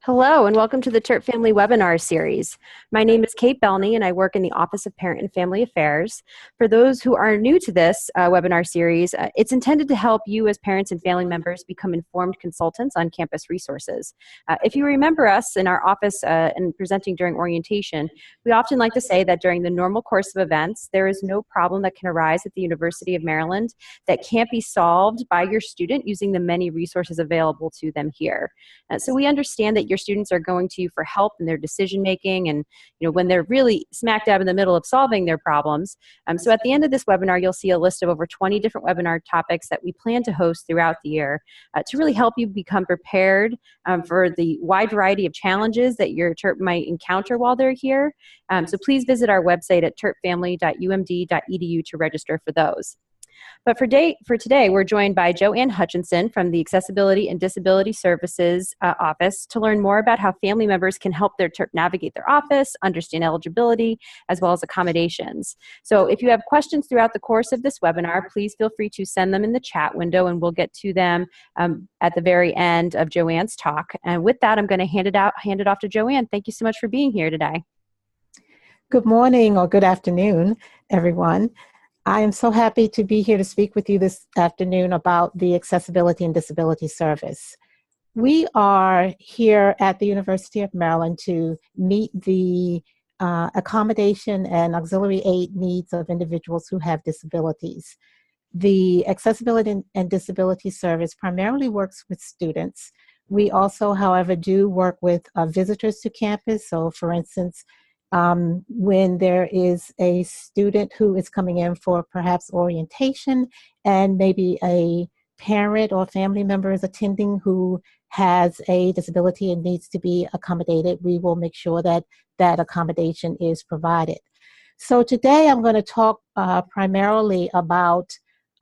Hello, and welcome to the Terp Family Webinar Series. My name is Kate Belney, and I work in the Office of Parent and Family Affairs. For those who are new to this webinar series, it's intended to help you as parents and family members become informed consultants on campus resources. If you remember us in our office and presenting during orientation, we often like to say that during the normal course of events, there is no problem that can arise at the University of Maryland that can't be solved by your student using the many resources available to them here. So we understand that your students are going to you for help in their decision making and when they're really smack dab in the middle of solving their problems. So at the end of this webinar, you'll see a list of over 20 different webinar topics that we plan to host throughout the year to really help you become prepared for the wide variety of challenges that your Terp might encounter while they're here. So please visit our website at terpfamily.umd.edu to register for those. But for today, we're joined by Ann Hutchinson from the Accessibility and Disability Services Office to learn more about how family members can help their Terp navigate their office, understand eligibility, as well as accommodations. So if you have questions throughout the course of this webinar, please feel free to send them in the chat window, and we'll get to them at the very end of Joanne's talk. And with that, I'm going to hand it off to Joanne. Thank you so much for being here today. Good morning or good afternoon, everyone. I am so happy to be here to speak with you this afternoon about the Accessibility and Disability Service. We are here at the University of Maryland to meet the accommodation and auxiliary aid needs of individuals who have disabilities. The Accessibility and Disability Service primarily works with students. We also, however, do work with visitors to campus. So, for instance, when there is a student who is coming in for perhaps orientation and maybe a parent or family member is attending who has a disability and needs to be accommodated, we will make sure that that accommodation is provided. So today I'm going to talk primarily about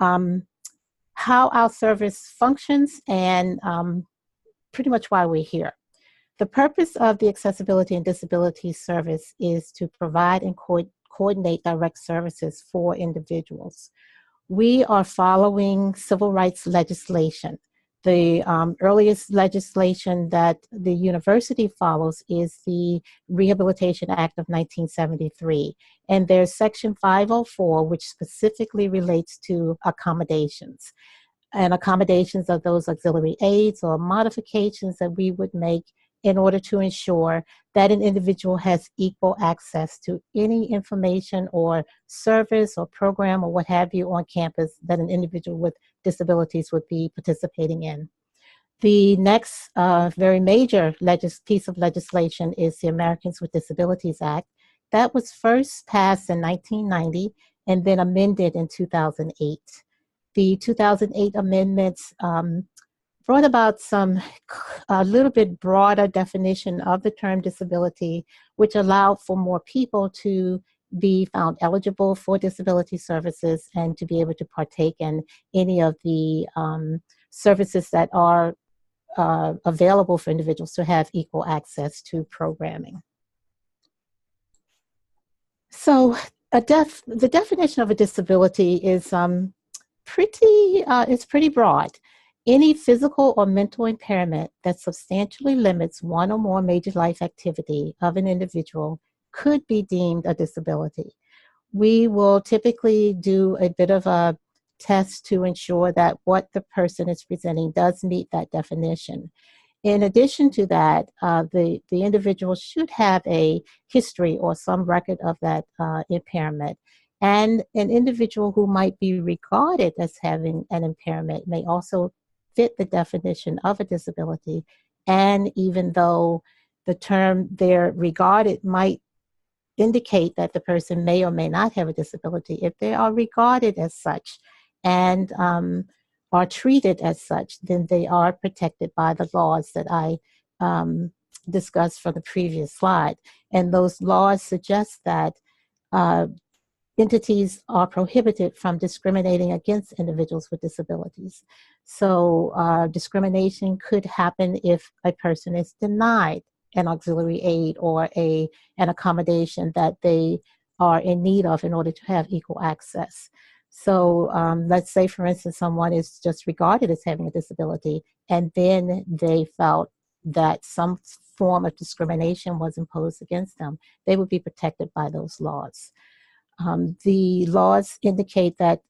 how our service functions and pretty much why we're here. The purpose of the Accessibility and Disability Service is to provide and coordinate direct services for individuals. We are following civil rights legislation. The earliest legislation that the university follows is the Rehabilitation Act of 1973. And there's Section 504, which specifically relates to accommodations. And accommodations are those auxiliary aids or modifications that we would make in order to ensure that an individual has equal access to any information or service or program or what have you on campus that an individual with disabilities would be participating in. The next very major piece of legislation is the Americans with Disabilities Act. That was first passed in 1990 and then amended in 2008. The 2008 amendments brought about a little bit broader definition of the term disability, which allowed for more people to be found eligible for disability services and to be able to partake in any of the services that are available for individuals to have equal access to programming. So the definition of a disability is pretty broad. Any physical or mental impairment that substantially limits one or more major life activity of an individual could be deemed a disability. We will typically do a bit of a test to ensure that what the person is presenting does meet that definition. In addition to that, the individual should have a history or some record of that impairment. And an individual who might be regarded as having an impairment may also fit the definition of a disability. And even though the term they're regarded might indicate that the person may or may not have a disability, if they are regarded as such and are treated as such, then they are protected by the laws that I discussed from the previous slide. And those laws suggest that entities are prohibited from discriminating against individuals with disabilities. So discrimination could happen if a person is denied an auxiliary aid or an accommodation that they are in need of in order to have equal access. So let's say, for instance, someone is just regarded as having a disability, and then they felt that some form of discrimination was imposed against them, they would be protected by those laws. The laws indicate that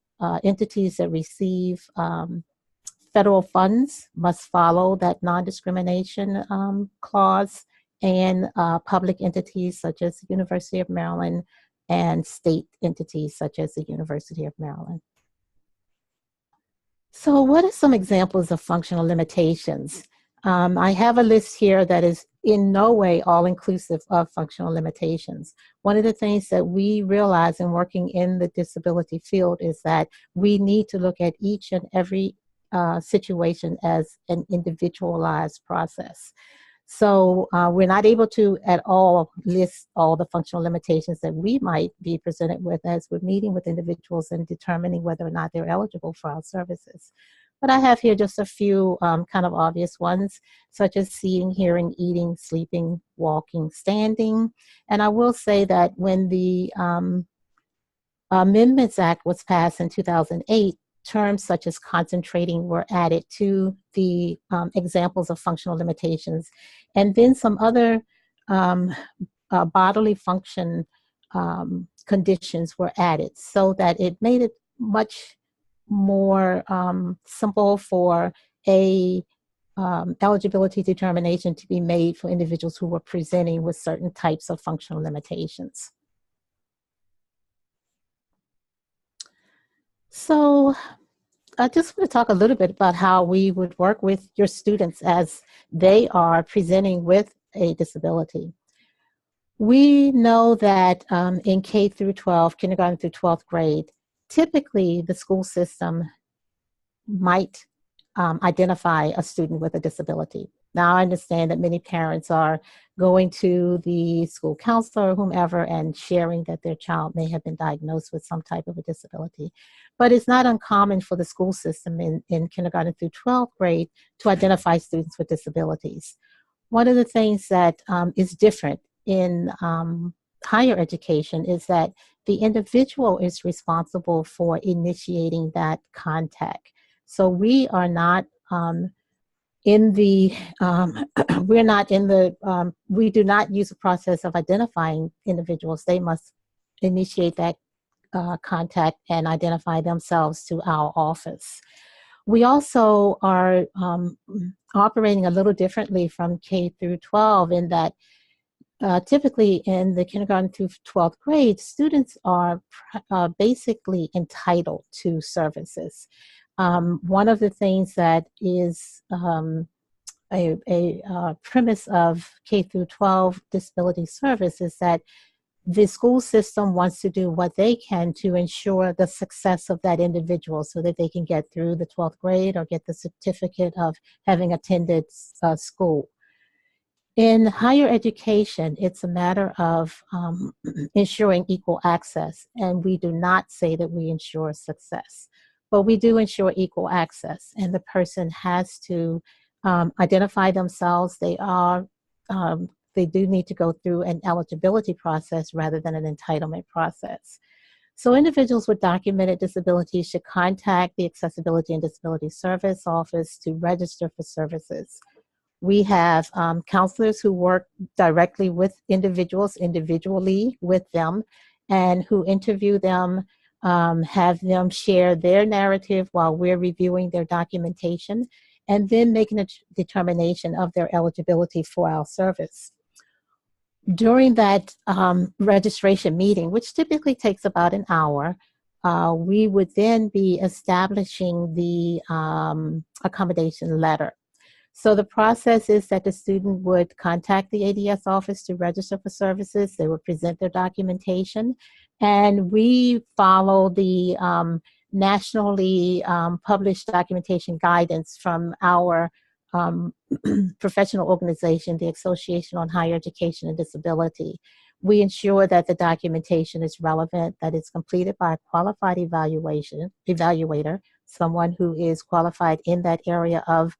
entities that receive federal funds must follow that non-discrimination clause, and public entities such as the University of Maryland and state entities such as the University of Maryland. So what are some examples of functional limitations? I have a list here that is in no way all-inclusive of functional limitations. One of the things that we realize in working in the disability field is that we need to look at each and every situation as an individualized process. So we're not able to at all list all the functional limitations that we might be presented with as we're meeting with individuals and determining whether or not they're eligible for our services. But I have here just a few kind of obvious ones, such as seeing, hearing, eating, sleeping, walking, standing. And I will say that when the Amendments Act was passed in 2008, terms such as concentrating were added to the examples of functional limitations. And then some other bodily function conditions were added so that it made it much more simple for a eligibility determination to be made for individuals who were presenting with certain types of functional limitations. So I just want to talk a little bit about how we would work with your students as they are presenting with a disability. We know that in K through 12, kindergarten through 12th grade, typically the school system might identify a student with a disability. Now, I understand that many parents are going to the school counselor or whomever and sharing that their child may have been diagnosed with some type of a disability. But it's not uncommon for the school system in kindergarten through 12th grade to identify students with disabilities. One of the things that is different in higher education is that the individual is responsible for initiating that contact. So we are not in the, we're not in the, we do not use a process of identifying individuals. They must initiate that contact and identify themselves to our office. We also are operating a little differently from K through 12 in that typically in the kindergarten through 12th grade, students are basically entitled to services. One of the things that is a premise of K through 12 disability service is that the school system wants to do what they can to ensure the success of that individual so that they can get through the 12th grade or get the certificate of having attended school. In higher education, it's a matter of ensuring equal access, and we do not say that we ensure success, but we do ensure equal access, and the person has to identify themselves. They do need to go through an eligibility process rather than an entitlement process. So individuals with documented disabilities should contact the Accessibility and Disability Service Office to register for services. We have counselors who work directly with individuals, individually with them, and who interview them, have them share their narrative while we're reviewing their documentation, and then making a determination of their eligibility for our service. During that registration meeting, which typically takes about an hour, we would then be establishing the accommodation letter. So the process is that the student would contact the ADS office to register for services. They would present their documentation, and we follow the nationally published documentation guidance from our professional organization, the Association on Higher Education and Disability. We ensure that the documentation is relevant, that it's completed by a qualified evaluator, someone who is qualified in that area of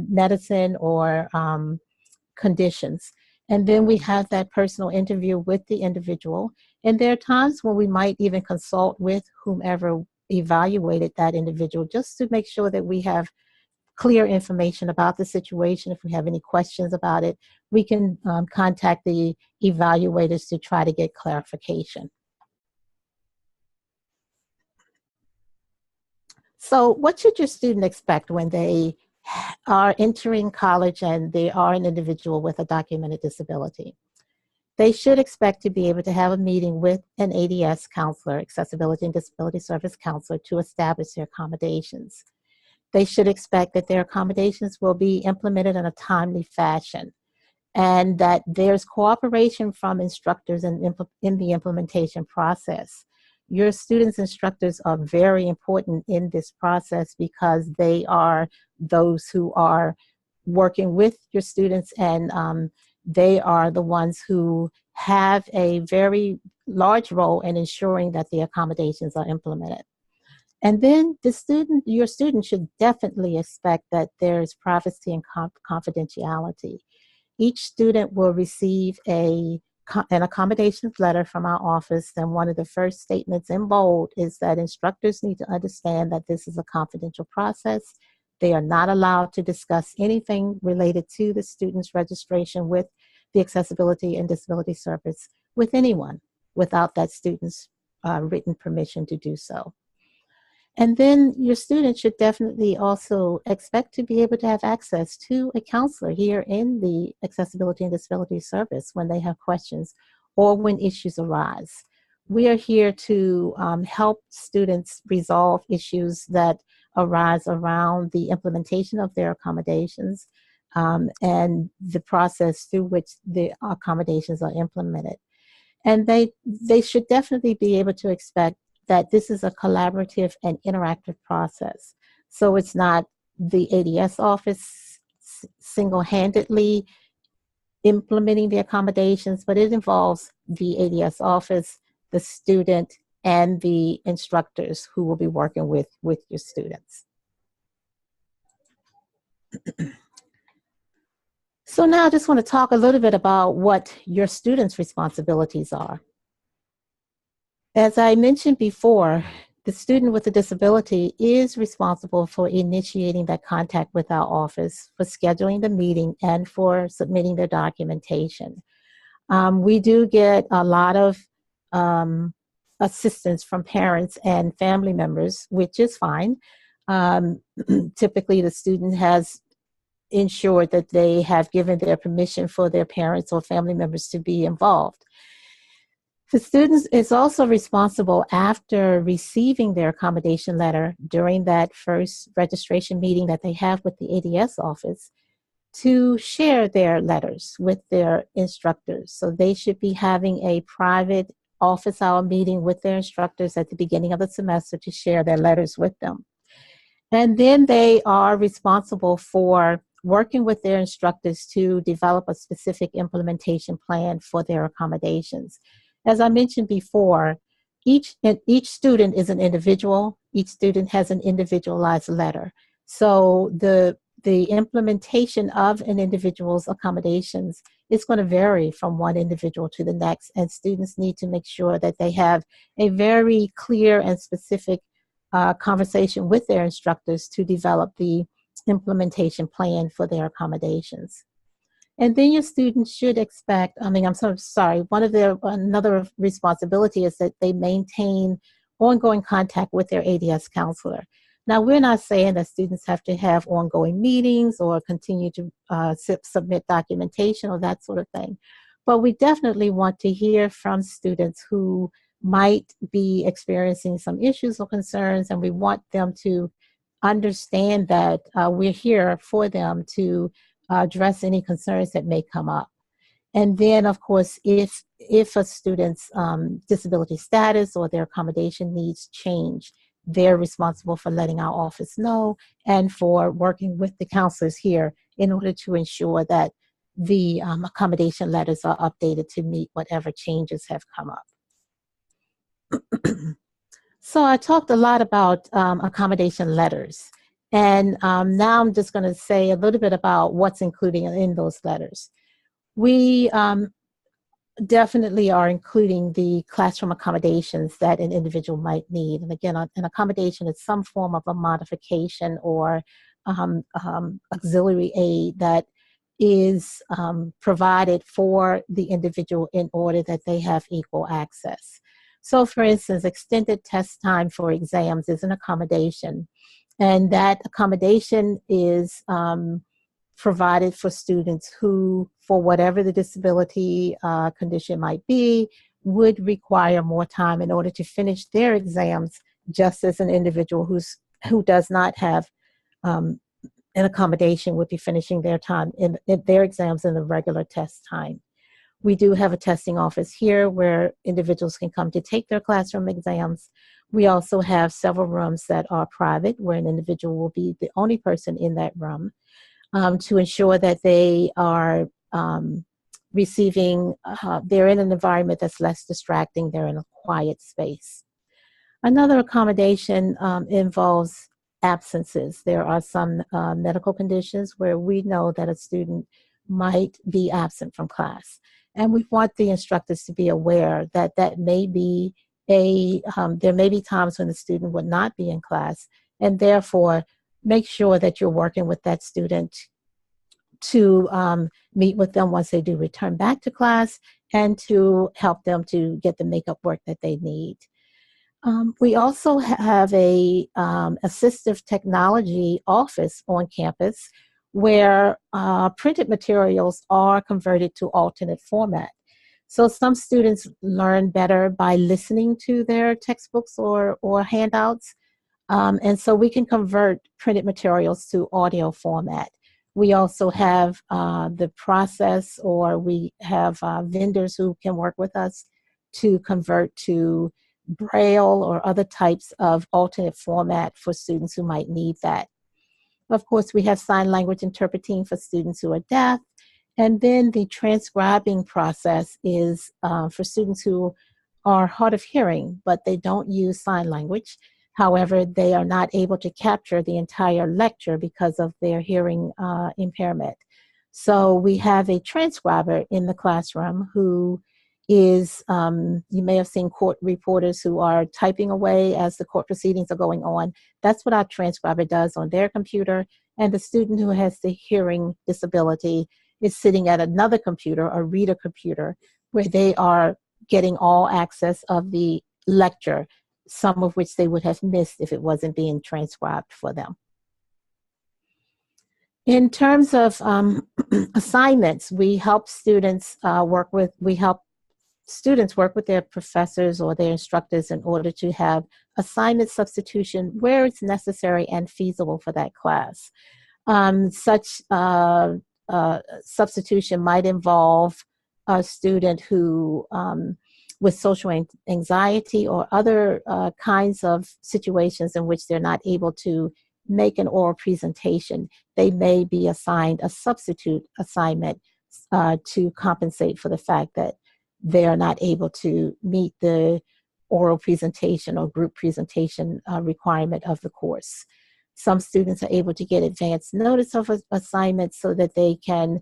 medicine or conditions. And then we have that personal interview with the individual. And there are times when we might even consult with whomever evaluated that individual just to make sure that we have clear information about the situation. If we have any questions about it, we can contact the evaluators to try to get clarification. So what should your student expect when they are entering college and they are an individual with a documented disability? They should expect to be able to have a meeting with an ADS counselor, Accessibility and Disability Service counselor, to establish their accommodations. They should expect that their accommodations will be implemented in a timely fashion, and that there's cooperation from instructors in the implementation process. Your students' instructors are very important in this process because they are those who are working with your students, and they are the ones who have a very large role in ensuring that the accommodations are implemented. And then your student should definitely expect that there's privacy and confidentiality. Each student will receive an accommodations letter from our office, and one of the first statements in bold is that instructors need to understand that this is a confidential process. They are not allowed to discuss anything related to the student's registration with the Accessibility and Disability Service with anyone without that student's written permission to do so. And then your students should definitely also expect to be able to have access to a counselor here in the Accessibility and Disability Service when they have questions or when issues arise. We are here to help students resolve issues that arise around the implementation of their accommodations and the process through which the accommodations are implemented. And they should definitely be able to expect that this is a collaborative and interactive process. So it's not the ADS office single-handedly implementing the accommodations, but it involves the ADS office, the student, and the instructors who will be working with your students. So now I just want to talk a little bit about what your students' responsibilities are. As I mentioned before, the student with a disability is responsible for initiating that contact with our office, for scheduling the meeting, and for submitting their documentation. We do get a lot of assistance from parents and family members, which is fine. Typically, the student has ensured that they have given their permission for their parents or family members to be involved. The student is also responsible after receiving their accommodation letter during that first registration meeting that they have with the ADS office to share their letters with their instructors. So they should be having a private office hour meeting with their instructors at the beginning of the semester to share their letters with them. And then they are responsible for working with their instructors to develop a specific implementation plan for their accommodations. As I mentioned before, each student is an individual. Each student has an individualized letter. So the implementation of an individual's accommodations is going to vary from one individual to the next, and students need to make sure that they have a very clear and specific conversation with their instructors to develop the implementation plan for their accommodations. And then your students should expect, I'm so sorry, another responsibility is that they maintain ongoing contact with their ADS counselor. Now, we're not saying that students have to have ongoing meetings or continue to submit documentation or that sort of thing, but we definitely want to hear from students who might be experiencing some issues or concerns, and we want them to understand that we're here for them to address any concerns that may come up. And then, of course, if a student's disability status or their accommodation needs change, they're responsible for letting our office know and for working with the counselors here in order to ensure that the accommodation letters are updated to meet whatever changes have come up. So I talked a lot about accommodation letters. And now I'm just going to say a little bit about what's included in those letters. We definitely are including the classroom accommodations that an individual might need. And again, an accommodation is some form of a modification or auxiliary aid that is provided for the individual in order that they have equal access. So for instance, extended test time for exams is an accommodation, and that accommodation is provided for students who, for whatever the disability condition might be, would require more time in order to finish their exams, just as an individual who does not have an accommodation would be finishing their time in their exams in the regular test time. We do have a testing office here where individuals can come to take their classroom exams. We also have several rooms that are private, where an individual will be the only person in that room, to ensure that they are they're in an environment that's less distracting, they're in a quiet space. Another accommodation involves absences. There are some medical conditions where we know that a student might be absent from class. And we want the instructors to be aware that there may be times when the student would not be in class, and therefore make sure that you're working with that student to meet with them once they do return back to class, and to help them to get the makeup work that they need. We also have a assistive technology office on campus where printed materials are converted to alternate format. So some students learn better by listening to their textbooks or handouts, and so we can convert printed materials to audio format. We also have the process, or we have vendors who can work with us to convert to Braille or other types of alternate format for students who might need that. Of course, we have sign language interpreting for students who are deaf. And then the transcribing process is for students who are hard of hearing, but they don't use sign language. However, they are not able to capture the entire lecture because of their hearing impairment. So we have a transcriber in the classroom who is, you may have seen court reporters who are typing away as the court proceedings are going on. That's what our transcriber does on their computer. And the student who has the hearing disability is sitting at another computer, a reader computer, where they are getting all access of the lecture, some of which they would have missed if it wasn't being transcribed for them. In terms of assignments, we help students work with their professors or their instructors in order to have assignment substitution where it's necessary and feasible for that class. Such substitution might involve a student who, with social anxiety or other kinds of situations in which they're not able to make an oral presentation, they may be assigned a substitute assignment to compensate for the fact that they are not able to meet the oral presentation or group presentation requirement of the course. Some students are able to get advance notice of assignments so that they can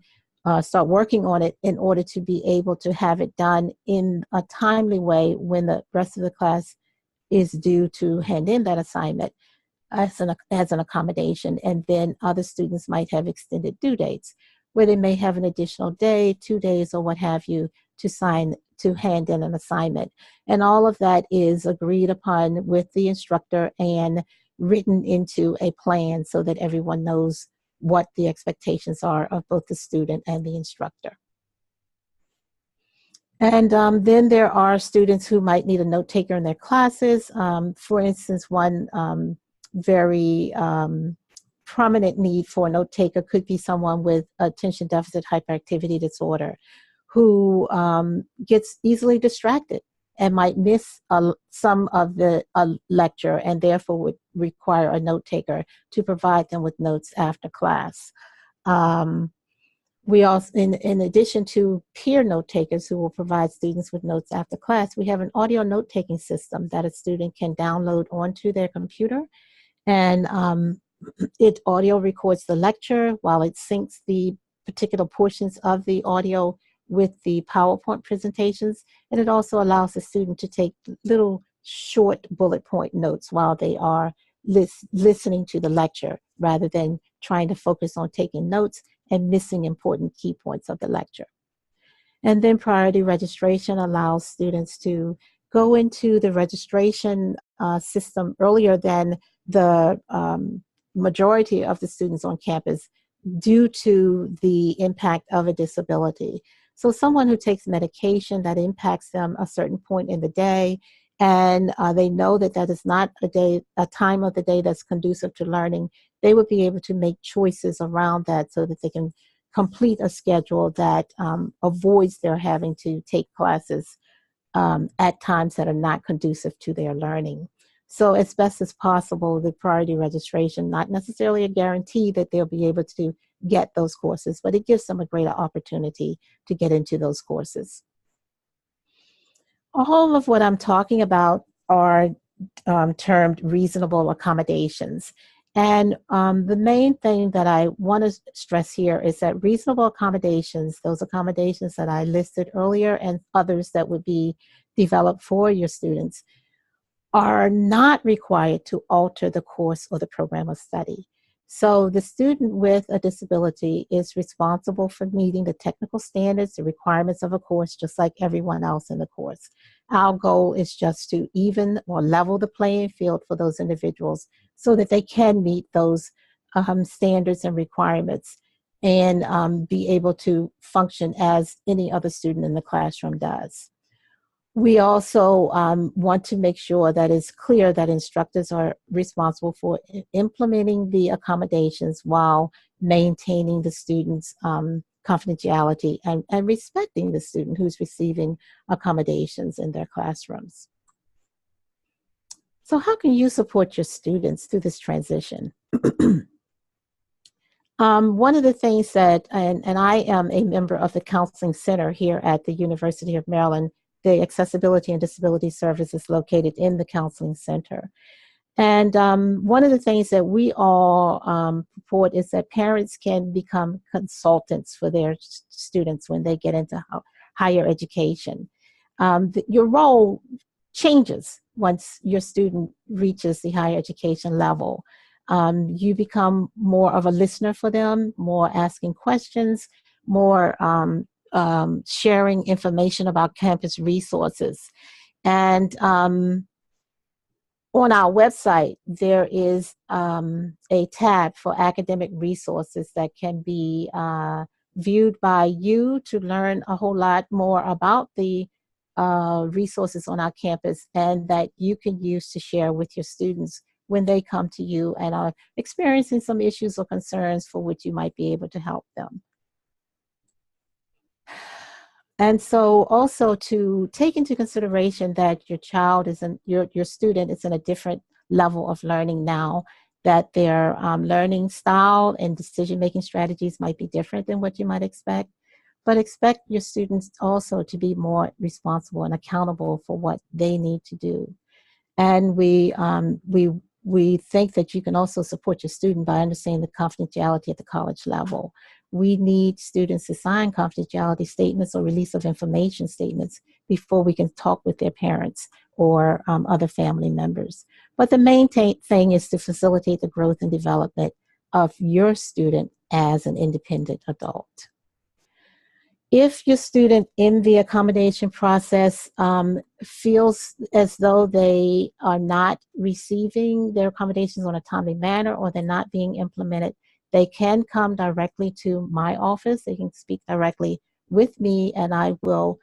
start working on it in order to be able to have it done in a timely way when the rest of the class is due to hand in that assignment as an accommodation. And then other students might have extended due dates where they may have an additional day, 2 days, or what have you, to hand in an assignment. And all of that is agreed upon with the instructor and written into a plan so that everyone knows what the expectations are of both the student and the instructor. And then there are students who might need a note taker in their classes. For instance, one very prominent need for a note taker could be someone with attention deficit hyperactivity disorder who gets easily distracted and might miss some of the lecture, and therefore would require a note taker to provide them with notes after class. We also, in addition to peer note takers who will provide students with notes after class, we have an audio note taking system that a student can download onto their computer, and it audio records the lecture while it syncs the particular portions of the audio with the PowerPoint presentations, and it also allows the student to take little short bullet point notes while they are listening to the lecture rather than trying to focus on taking notes and missing important key points of the lecture. And then priority registration allows students to go into the registration system earlier than the majority of the students on campus due to the impact of a disability. So someone who takes medication that impacts them a certain point in the day, and they know that that is not a time of the day that's conducive to learning, they would be able to make choices around that so that they can complete a schedule that avoids their having to take classes at times that are not conducive to their learning. So as best as possible, the priority registration, not necessarily a guarantee that they'll be able to get those courses, but it gives them a greater opportunity to get into those courses. All of what I'm talking about are termed reasonable accommodations. And the main thing that I want to stress here is that reasonable accommodations, those accommodations that I listed earlier and others that would be developed for your students, are not required to alter the course or the program of study. So the student with a disability is responsible for meeting the technical standards, the requirements of a course, just like everyone else in the course. Our goal is just to even or level the playing field for those individuals so that they can meet those standards and requirements and be able to function as any other student in the classroom does. We also want to make sure that it's clear that instructors are responsible for implementing the accommodations while maintaining the student's confidentiality and respecting the student who's receiving accommodations in their classrooms. So how can you support your students through this transition? One of the things that, and I am a member of the Counseling Center here at the University of Maryland. The Accessibility and Disability Service is located in the Counseling Center. And one of the things that we all purport is that parents can become consultants for their students when they get into higher education. Your role changes once your student reaches the higher education level. You become more of a listener for them, more asking questions, more sharing information about campus resources. And on our website, there is a tab for academic resources that can be viewed by you to learn a whole lot more about the resources on our campus and that you can use to share with your students when they come to you and are experiencing some issues or concerns for which you might be able to help them. And so also to take into consideration that your child is your student is in a different level of learning now, that their learning style and decision-making strategies might be different than what you might expect, but expect your students also to be more responsible and accountable for what they need to do. And we think that you can also support your student by understanding the confidentiality at the college level. We need students to sign confidentiality statements or release of information statements before we can talk with their parents or other family members. But the main thing is to facilitate the growth and development of your student as an independent adult. If your student in the accommodation process feels as though they are not receiving their accommodations on a timely manner or they're not being implemented, they can come directly to my office. They can speak directly with me and I will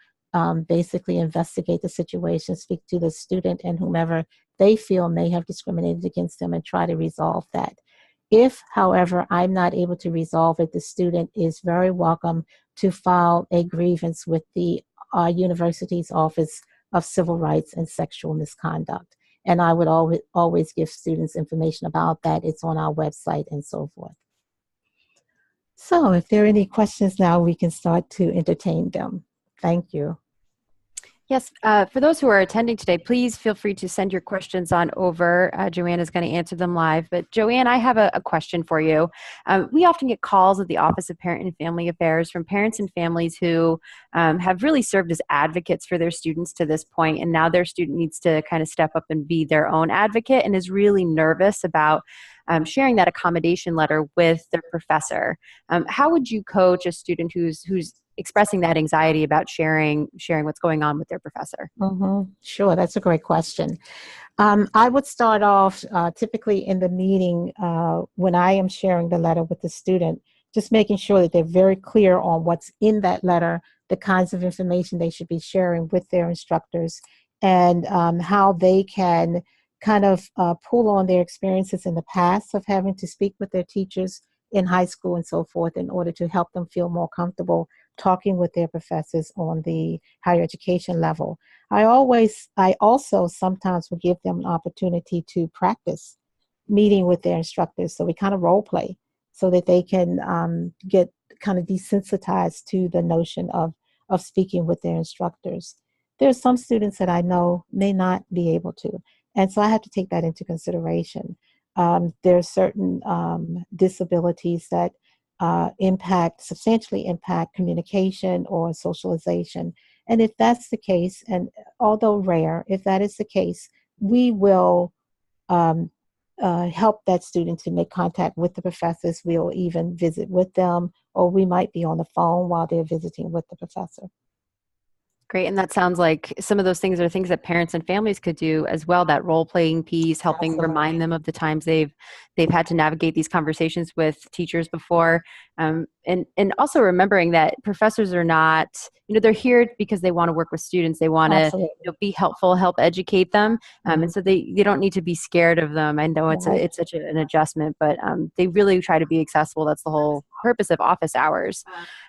basically investigate the situation, speak to the student and whomever they feel may have discriminated against them and try to resolve that. If, however, I'm not able to resolve it, the student is very welcome to file a grievance with the university's Office of Civil Rights and Sexual Misconduct. And I would always give students information about that. It's on our website and so forth. So if there are any questions now, we can start to entertain them. Thank you. Yes, for those who are attending today, please feel free to send your questions on over. Joanne is going to answer them live. But Joanne, I have a question for you. We often get calls at the Office of Parent and Family Affairs from parents and families who have really served as advocates for their students to this point, and now their student needs to kind of step up and be their own advocate and is really nervous about sharing that accommodation letter with their professor. How would you coach a student who's expressing that anxiety about sharing what's going on with their professor? Sure, that's a great question. I would start off typically in the meeting when I am sharing the letter with the student, just making sure that they're very clear on what's in that letter, the kinds of information they should be sharing with their instructors, and how they can kind of pull on their experiences in the past of having to speak with their teachers in high school and so forth in order to help them feel more comfortable talking with their professors on the higher education level. I also sometimes will give them an opportunity to practice meeting with their instructors. So we kind of role play so that they can get kind of desensitized to the notion of speaking with their instructors. There are some students that I know may not be able to. And so I have to take that into consideration. There are certain disabilities that substantially impact communication or socialization. And if that's the case, and although rare, if that is the case, we will um, help that student to make contact with the professors. We'll even visit with them, or we might be on the phone while they're visiting with the professor. Great. And that sounds like some of those things are things that parents and families could do as well. That role playing piece, helping remind them of the times they've had to navigate these conversations with teachers before. And also remembering that professors are not, they're here because they want to work with students. They want to be helpful, help educate them. And so they don't need to be scared of them. I know it's such an adjustment, but they really try to be accessible. That's the whole purpose of office hours.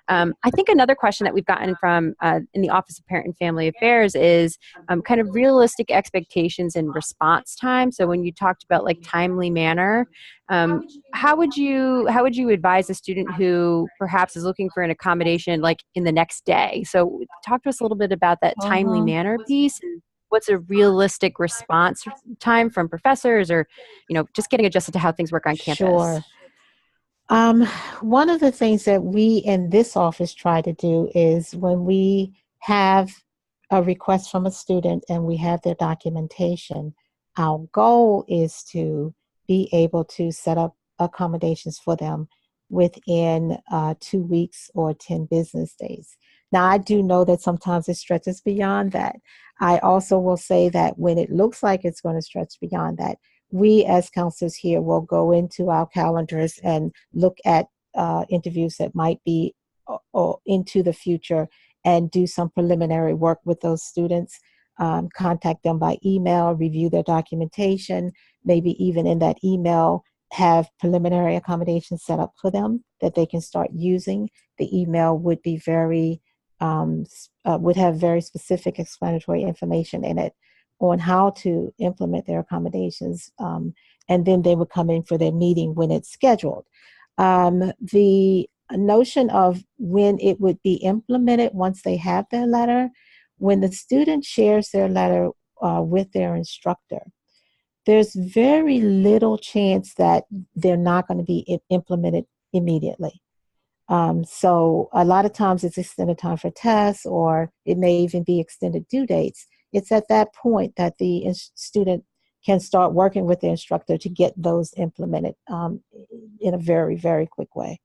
I think another question that we've gotten from in the Office of Parent and Family Affairs is kind of realistic expectations and response time. So when you talked about like timely manner, how would you advise a student who perhaps is looking for an accommodation like in the next day? So talk to us a little bit about that timely manner piece. And what's a realistic response time from professors, or just getting adjusted to how things work on campus? Sure. One of the things that we in this office try to do is when we have a request from a student and we have their documentation, our goal is to be able to set up accommodations for them within 2 weeks or 10 business days. Now, I do know that sometimes it stretches beyond that. I also will say that when it looks like it's going to stretch beyond that, we as counselors here will go into our calendars and look at interviews that might be into the future and do some preliminary work with those students, contact them by email, review their documentation, maybe even in that email have preliminary accommodations set up for them that they can start using. The email would be would have very specific explanatory information in it on how to implement their accommodations, and then they would come in for their meeting when it's scheduled. The notion of when it would be implemented once they have their letter, when the student shares their letter with their instructor, there's very little chance that they're not going to be implemented immediately. So a lot of times it's extended time for tests, or it may even be extended due dates. It's at that point that the student can start working with the instructor to get those implemented in a very, very quick way.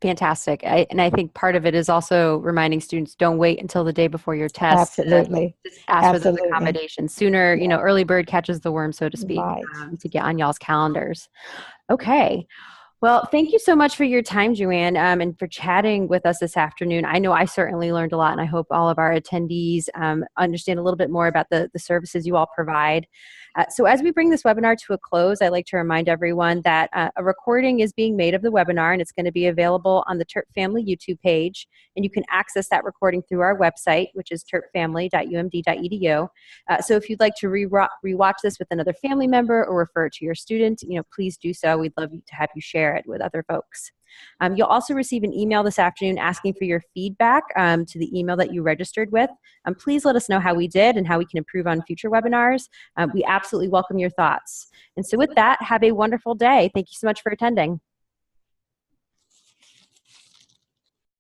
Fantastic. And I think part of it is also reminding students, don't wait until the day before your test. Absolutely. Just ask for those accommodations. Sooner, early bird catches the worm, so to speak, Right. To get on y'all's calendars. Okay. Well, thank you so much for your time, Joanne, and for chatting with us this afternoon. I know I certainly learned a lot, and I hope all of our attendees understand a little bit more about the services you all provide. So as we bring this webinar to a close, I'd like to remind everyone that a recording is being made of the webinar, and it's going to be available on the Terp Family YouTube page. And you can access that recording through our website, which is terpfamily.umd.edu. So if you'd like to rewatch this with another family member or refer it to your student, please do so. We'd love to have you share it with other folks. You'll also receive an email this afternoon asking for your feedback to the email that you registered with. Please let us know how we did and how we can improve on future webinars. We absolutely welcome your thoughts. And so with that, have a wonderful day. Thank you so much for attending.